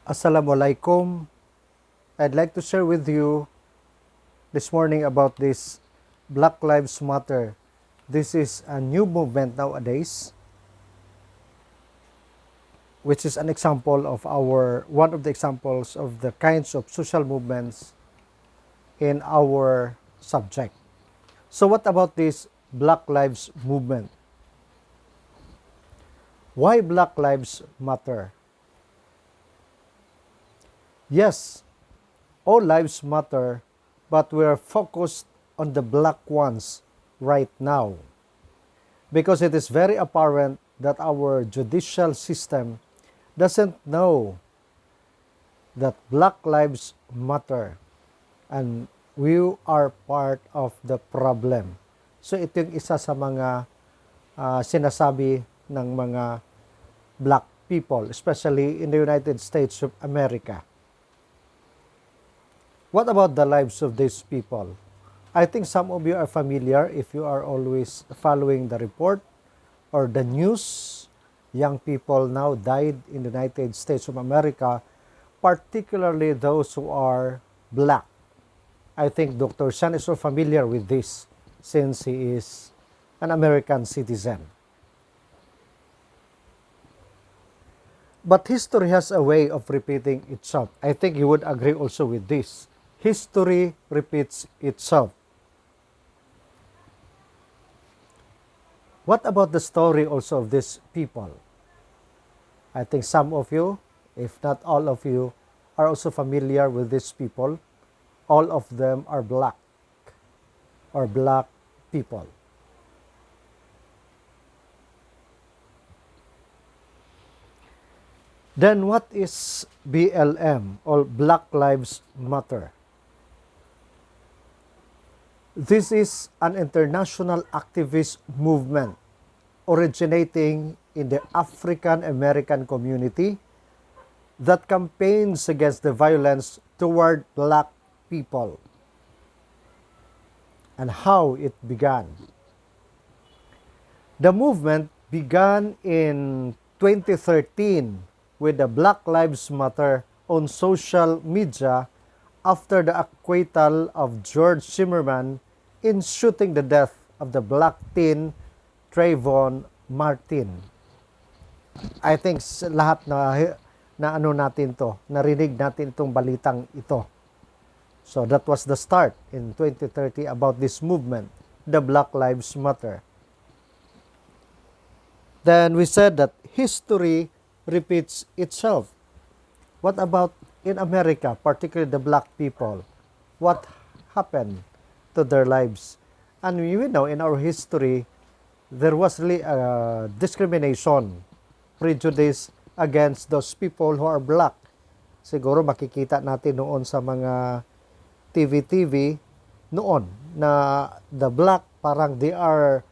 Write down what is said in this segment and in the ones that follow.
Assalamualaikum. I'd like to share with you this morning about this Black Lives Matter. This is a new movement nowadays, which is an example of one of the examples of the kinds of social movements in our subject. So what about this Black Lives movement? Why Black Lives Matter? Yes, all lives matter, but we are focused on the black ones right now because it is very apparent that our judicial system doesn't know that black lives matter and we are part of the problem. So ito yung isa sa mga sinasabi ng mga black people, especially in the United States of America. What about the lives of these people? I think some of you are familiar if you are always following the report or the news. Young people now died in the United States of America, particularly those who are black. I think Dr. Shan is so familiar with this since he is an American citizen. But history has a way of repeating itself. I think you would agree also with this. History repeats itself. What about the story also of these people? I think some of you, if not all of you, are also familiar with these people. All of them are black or black people. Then what is BLM or Black Lives Matter? This is an international activist movement originating in the African American community that campaigns against the violence toward black people. And how it began. The movement began in 2013 with the Black Lives Matter on social media after the acquittal of George Zimmerman in shooting the death of the black teen Trayvon Martin. I think lahat na ano natin to, narinig natin itong balitang ito. So that was the start in 2030 about this movement, the Black Lives Matter. Then we said that history repeats itself. What about in America, particularly the black people? What happened to their lives? And we know in our history, there was really a discrimination, prejudice against those people who are black. Siguro makikita natin noon sa mga TV noon na the black parang they are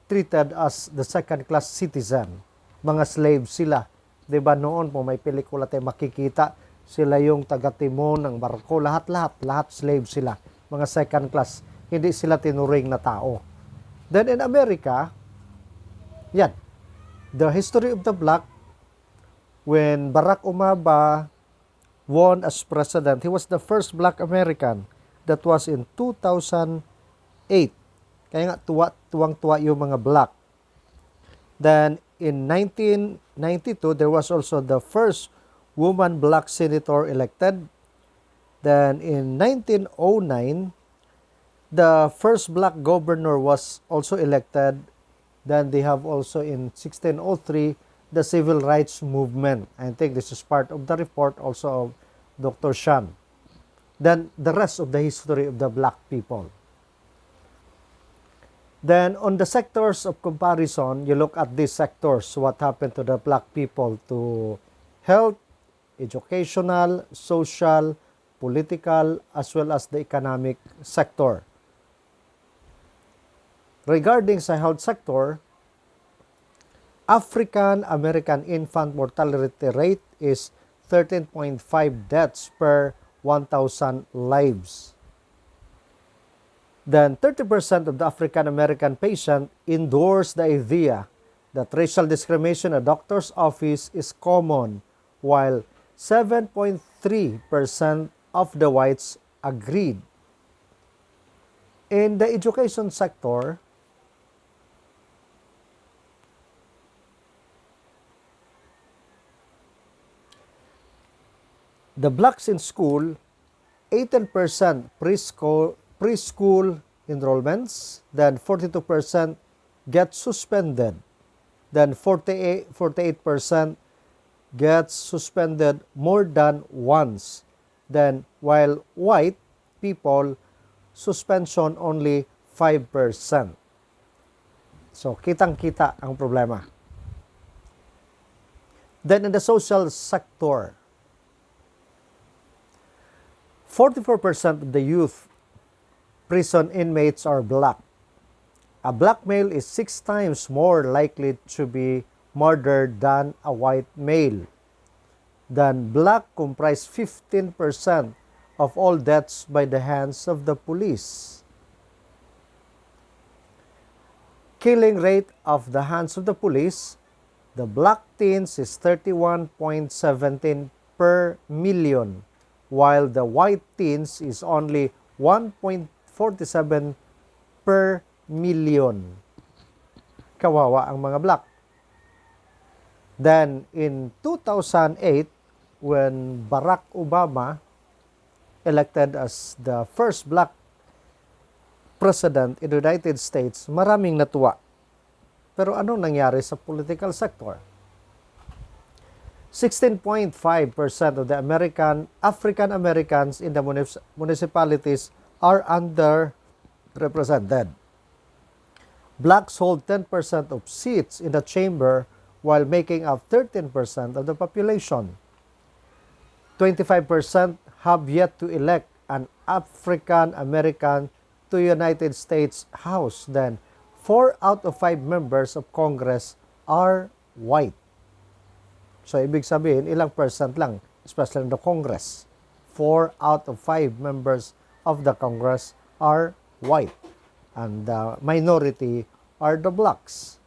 treated as the second class citizen. Mga slaves sila. Diba noon po may pelikula tayo makikita sila yung taga-timon ng barko, lahat slave sila, mga second class, hindi sila tinuring na tao. Then in America, yan, the history of the black, when Barack Obama won as president, he was the first black American. That was in 2008. Kaya nga tuwang-tuwa yung mga black. Then in 1992, there was also the first woman black senator elected. Then in 1909, the first black governor was also elected. Then they have also in 1603, the civil rights movement. I think this is part of the report also of Dr. Shan. Then the rest of the history of the black people. Then on the sectors of comparison, you look at these sectors, what happened to the black people to health, educational, social, political, as well as the economic sector. Regarding sa health sector, African American infant mortality rate is 13.5 deaths per 1,000 lives. Then 30% of the African American patient endorse the idea that racial discrimination at a doctor's office is common, while 7.3% of the whites agreed. In the education sector, the blacks in school, 18% preschool enrollments, then 42% get suspended, then 48% gets suspended more than once. Then while white people, suspension only 5%. So kitang-kita ang problema. Then in the social sector, 44% of the youth prison inmates are black. A black male is 6 times more likely to be murdered than a white male. Then black comprise 15% of all deaths by the hands of the police. Killing rate of the hands of the police, the black teens is 31.17 per million, while the white teens is only 1.47 per million. Kawawa ang mga black. Then, in 2008, when Barack Obama elected as the first black president in the United States, maraming natuwa. Pero anong nangyari sa political sector? 16.5% of the African Americans in the municipalities are underrepresented. Blacks hold 10% of seats in the chamber while making up 13% of the population. 25% have yet to elect an African American to United States House. Then 4 out of 5 members of Congress are white. So, ibig sabihin, ilang percent lang, especially in the Congress. 4 out of 5 members of the Congress are white. And the minority are the blacks.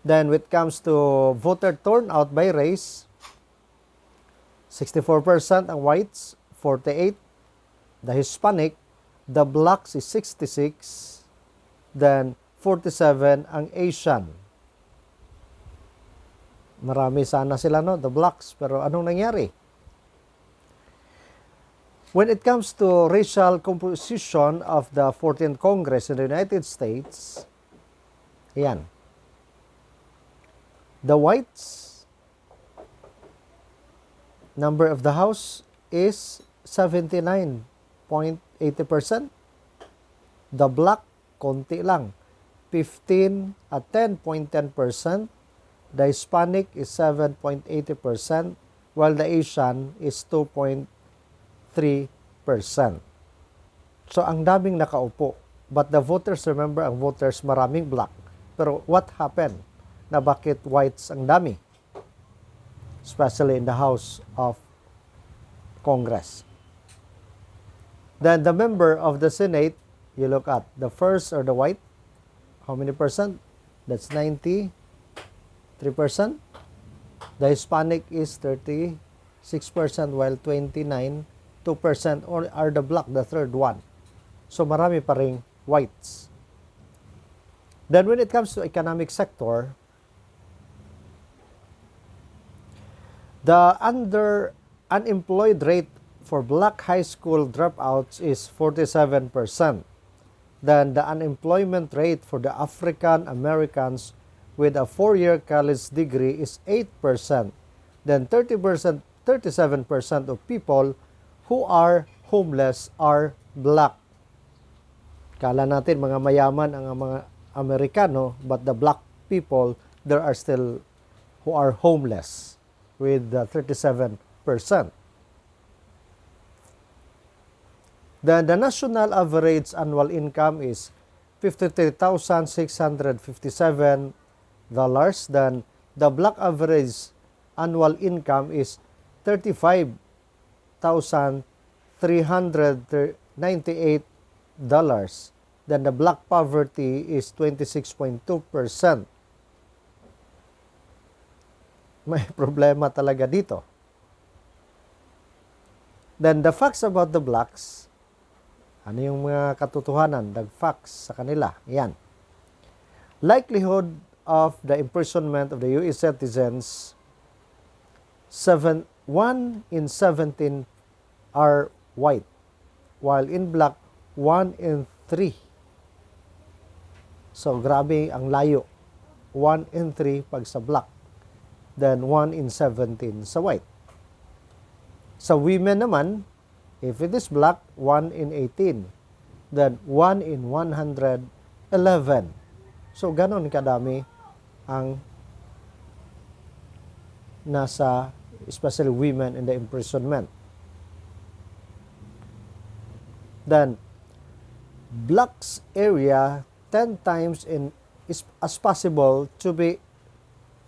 Then, when it comes to voter turnout by race, 64% ang whites, 48%. The Hispanic, the blacks is 66%. Then, 47% ang Asian. Marami sana sila, no? The blacks. Pero anong nangyari? When it comes to racial composition of the 14th Congress in the United States, ayan. The whites, number of the House is 79.80%. The black, konti lang, 10.10%. The Hispanic is 7.80%, while the Asian is 2.3%. So, ang daming nakaupo. But the voters, remember, ang voters maraming black. Pero what happened? Na bakit whites ang dami? Especially in the House of Congress. Then the member of the Senate, you look at the first or the white, how many percent? That's 93%. The Hispanic is 36%, while 2% are the black, the third one. So marami pa ring whites. Then when it comes to economic sector, the unemployed rate for black high school dropouts is 47%. Then the unemployment rate for the African Americans with a 4-year college degree is 8%. Then 37% of people who are homeless are black. Kala natin mga mayaman ang mga Amerikano, but the black people, there are still who are homeless with 37%. Then the national average annual income is $53,657. Then the black average annual income is $35,398. Then the black poverty is 26.2%. may problema talaga dito. Then the facts about the blacks, ano yung mga katotohanan, the facts sa kanila, yan. Likelihood of the imprisonment of the US citizens, 1 in 17 are white, while in black, 1 in 3. So, grabe ang layo. 1 in 3 pag sa black, then 1 in 17 sa white. Sa women naman, if it is black, 1 in 18, then 1 in 111. So, ganon kadami ang nasa, especially women in the imprisonment. Then, blacks area 10 times as possible to be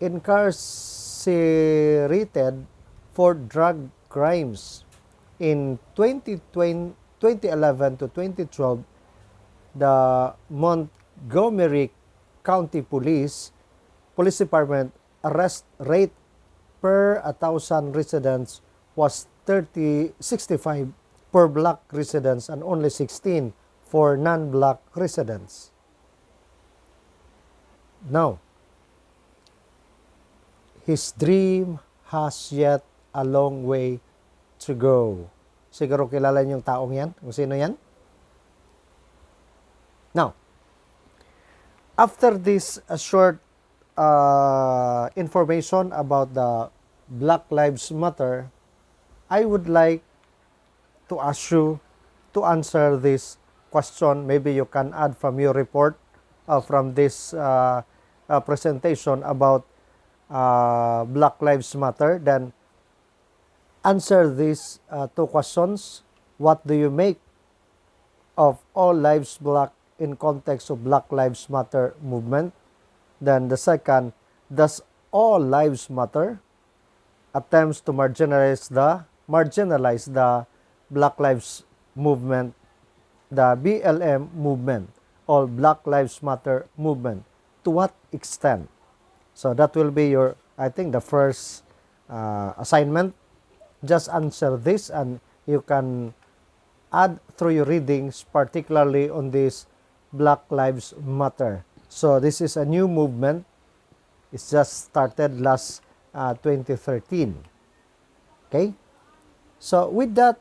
incarcerated for drug crimes. In 2011 to 2012, the Montgomery County Police Department arrest rate per 1,000 residents was 65 per black residents and only 16 for non-black residents. Now, his dream has yet a long way to go. Siguro kilala niyo yung taong yan? Kung sino yan? Now, after this short information about the Black Lives Matter, I would like to ask you to answer this question. Maybe you can add from your report from this presentation about Black Lives Matter. Then answer these two questions. What do you make of all lives black in context of Black Lives Matter movement? Then the second, does all lives matter? Attempts to marginalize the Black Lives movement, the BLM movement, all Black Lives Matter movement. To what extent? So that will be your, I think, the first assignment. Just answer this and you can add through your readings, particularly on this Black Lives Matter. So this is a new movement. It's just started last 2013. Okay? So with that,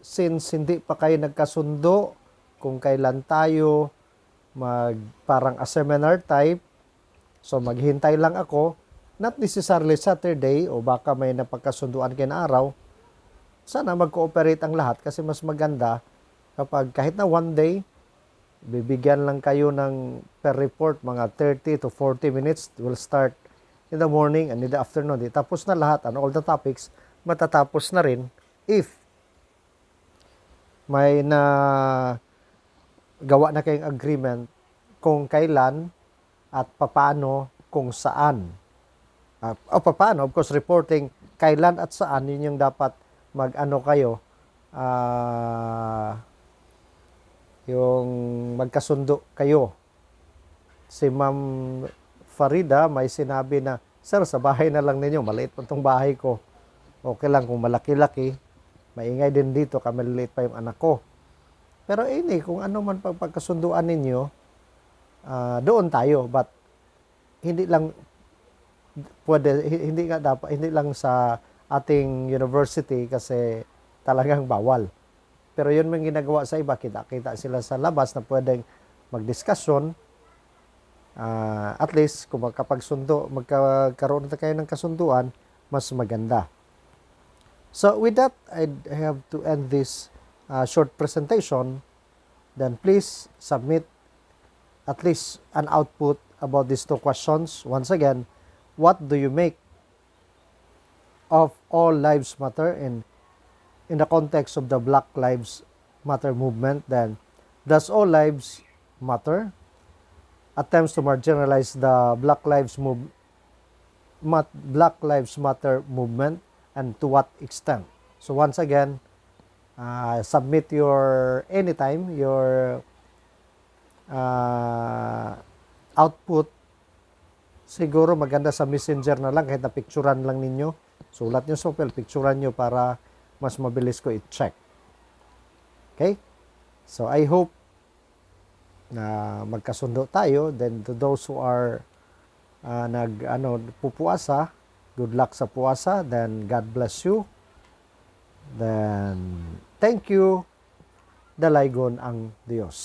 since hindi pa kayo nagkasundo kung kailan tayo parang a seminar type, so maghintay lang ako, not necessarily Saturday o baka may napagkasunduan kayo na araw. Sana mag-cooperate ang lahat kasi mas maganda kapag kahit na one day, bibigyan lang kayo ng per report, mga 30 to 40 minutes. We'll start in the morning and in the afternoon. Tapos na lahat and all the topics, matatapos na rin if may na gawa na kayong agreement kung kailan at papaano, kung saan. Papaano, of course, reporting kailan at saan, yun yung dapat mag-ano kayo, yung magkasundo kayo. Si Ma'am Farida may sinabi na, sir, sa bahay na lang ninyo, maliit pa itong bahay ko. Okay lang kung malaki-laki, maingay din dito, kamaliit pa yung anak ko. Pero kung ano man pagkasunduan ninyo, doon tayo, but hindi lang pwede, hindi lang sa ating university kasi talagang bawal. Pero yun man ginagawa sa iba, kita sila sa labas na pwedeng magdiskusyon. At least kung magkakaroon na kayo ng kasunduan, mas maganda. So with that, I have to end this short presentation. Then please submit at least an output about these two questions. Once again, what do you make of all lives matter in the context of the Black Lives Matter movement? Then, does all lives matter? Attempts to marginalize the Black Lives Matter movement, and to what extent? So once again, submit your anytime your output siguro maganda sa messenger na lang, kahit na picturean lang ninyo. Sulat nyo sa papel, picturean nyo para mas mabilis ko i-check. Okay? So I hope na magkasundo tayo. Then to those who are pupuasa, good luck sa puasa. Then God bless you. Then thank you. Dalaygon ang Diyos.